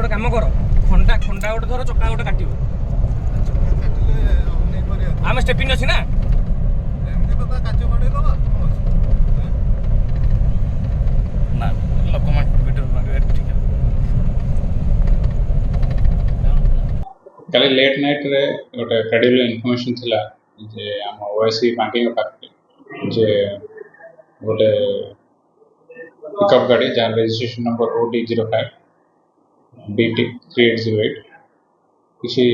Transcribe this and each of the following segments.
ଗୋଟେ କାମ କର ଖଣ୍ଡା ଖଣ୍ଡା ଗୋଟେ ଧର ଚକା ଗୋଟେ କାଟିବ ଆମେ ଷ୍ଟେପିଂ ଅଛି ନା ନା ଲୋକମାନଙ୍କ ଭିଡ଼ିଓ ମାରିବା ଠିକ କାଲି ଲେଟ୍ ନାଇଟ୍ରେ ଗୋଟେ କ୍ରେଡିବଲ୍ ଇନଫର୍ମେସନ୍ ଥିଲା ଯେ ଆମ ଓଏସି ବ୍ୟାଙ୍କିଂ ପାଖରେ ଯେ ଗୋଟେ ପିକଅପ୍ ଗାଡ଼ି ଯାହାର ରେଜିଷ୍ଟ୍ରେସନ୍ ନମ୍ବର OD05 BT 3808 କିଛି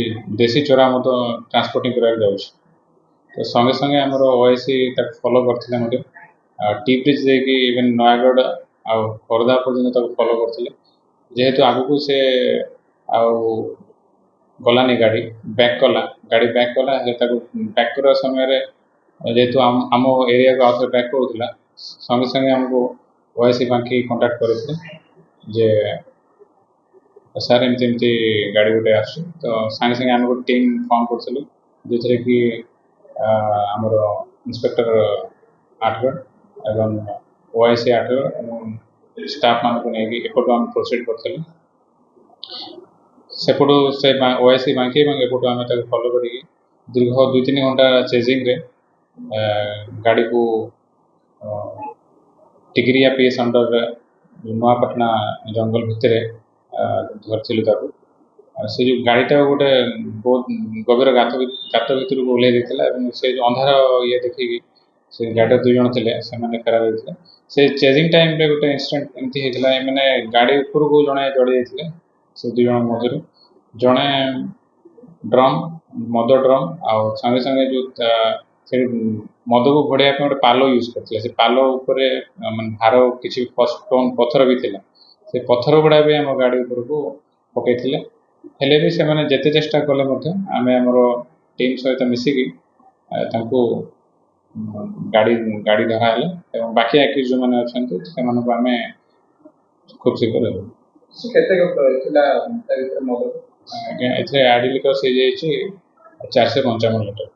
ଦେଶୀ ଚୋରା ମଧ୍ୟ ଟ୍ରାନ୍ସପୋର୍ଟିଂ କରିବାକୁ ଯାଉଛି। ତ ସଙ୍ଗେ ସଙ୍ଗେ ଆମର ଓଏସି ତାକୁ ଫଲୋ କରିଥିଲେ ମଧ୍ୟ ଟି ବ୍ରିଜ୍ ଦେଇକି ଇଭେନ୍ ନୟାଗଡ଼ ଆଉ ଖୋର୍ଦ୍ଧା ପର୍ଯ୍ୟନ୍ତ ତାକୁ ଫଲୋ କରିଥିଲେ। ଯେହେତୁ ଆଗକୁ ସେ ଆଉ ଗଲାନି ଗାଡ଼ି ବ୍ୟାକ୍ କଲା ହେଲେ ତାକୁ ବ୍ୟାକ୍ କରିବା ସମୟରେ ଯେହେତୁ ଆମ ଏରିଆକୁ ଆଉଥରେ ବ୍ୟାକ୍ କରୁଥିଲା ସଙ୍ଗେ ସଙ୍ଗେ ଆମକୁ ଓଏସି ବାଙ୍କି କଣ୍ଟାକ୍ଟ କରିଥିଲେ ଯେ ସାର୍ ଏମିତି ଗାଡ଼ି ଗୋଟେ ଆସୁଛି ତ ସାଙ୍ଗେ ସାଙ୍ଗେ ଆମେ ଗୋଟେ ଟିମ୍ ଫର୍ମ କରିଥିଲୁ ଯେଉଁଥିରେ କି ଆମର ଇନ୍ସପେକ୍ଟର ଆଠଗଡ଼ ଏବଂ ଓଆଇସି ଆଠଗଡ଼ ଏବଂ ଷ୍ଟାଫ୍ମାନଙ୍କୁ ନେଇକି ଏପଟୁ ଆମେ ପ୍ରୋସିଡ୍ କରିଥିଲୁ। ସେପଟୁ ସେ ଓଆଇସି ବାଙ୍କି ଏବଂ ଏପଟୁ ଆମେ ତାକୁ ଫଲୋ କରିକି ଦୀର୍ଘ 2-3 ଘଣ୍ଟା ଚେଜିଂରେ ଗାଡ଼ିକୁ ଟିଗିରିଆ ପିଏସ୍ ଅଣ୍ଡରରେ ନୂଆପାଟଣା ଜଙ୍ଗଲ ଭିତରେ ଧରିଥିଲୁ ତାକୁ। ସେ ଯେଉଁ ଗାଡ଼ିଟା ଗୋଟେ ବହୁତ ଗଭୀର ଗାତ ଭିତରକୁ ଓହ୍ଲାଇ ଦେଇଥିଲା ଏବଂ ସେ ଯେଉଁ ଅନ୍ଧାର ଇଏ ଦେଖିକି ସେ ଗାଡ଼ିରେ 2 ଜଣ ଥିଲେ ସେମାନେ ଫେରାର ହେଇଥିଲେ। ସେ ଚେଜିଂ ଟାଇମ୍ରେ ଗୋଟେ ଇନସିଡେଣ୍ଟ ଏମିତି ହେଇଥିଲା ମାନେ ଗାଡ଼ି ଉପରକୁ ଜଣେ ଚଢ଼ି ଯାଇଥିଲେ ସେ 2 ଜଣ ମଧ୍ୟରୁ ଜଣେ ମଦ ଡ୍ରମ୍ ଆଉ ସାଙ୍ଗେ ସାଙ୍ଗେ ଯେଉଁ ସେ ମଦକୁ ଘୋଡ଼ାଇବା ପାଇଁ ଗୋଟେ ପାଲ ୟୁଜ୍ କରିଥିଲେ ସେ ପାଲ ଉପରେ ମାନେ ଭାର କିଛି ଷ୍ଟୋନ୍ ପଥର ବି ଥିଲା ସେ ପଥର ଗୁଡ଼ା ବି ଆମ ଗାଡ଼ି ଉପରକୁ ପକାଇଥିଲେ ହେଲେ ବି ସେମାନେ ଯେତେ ଚେଷ୍ଟା କଲେ ମଧ୍ୟ ଆମେ ଆମର ଟିମ୍ ସହିତ ମିଶିକି ତାଙ୍କୁ ଗାଡ଼ି ଧରା ହେଲେ ଏବଂ ବାକି ଆକ୍ୟୁଜ୍ ଯେଉଁମାନେ ଅଛନ୍ତି ସେମାନଙ୍କୁ ଆମେ ଖୁବ୍ ଶୀଘ୍ର କେତେ ଥିଲା ଆଜ୍ଞା ଏଥିରେ ଆଡ୍ ଲିଟର୍ସ ହେଇଯାଇଛି 455 ଲିଟର।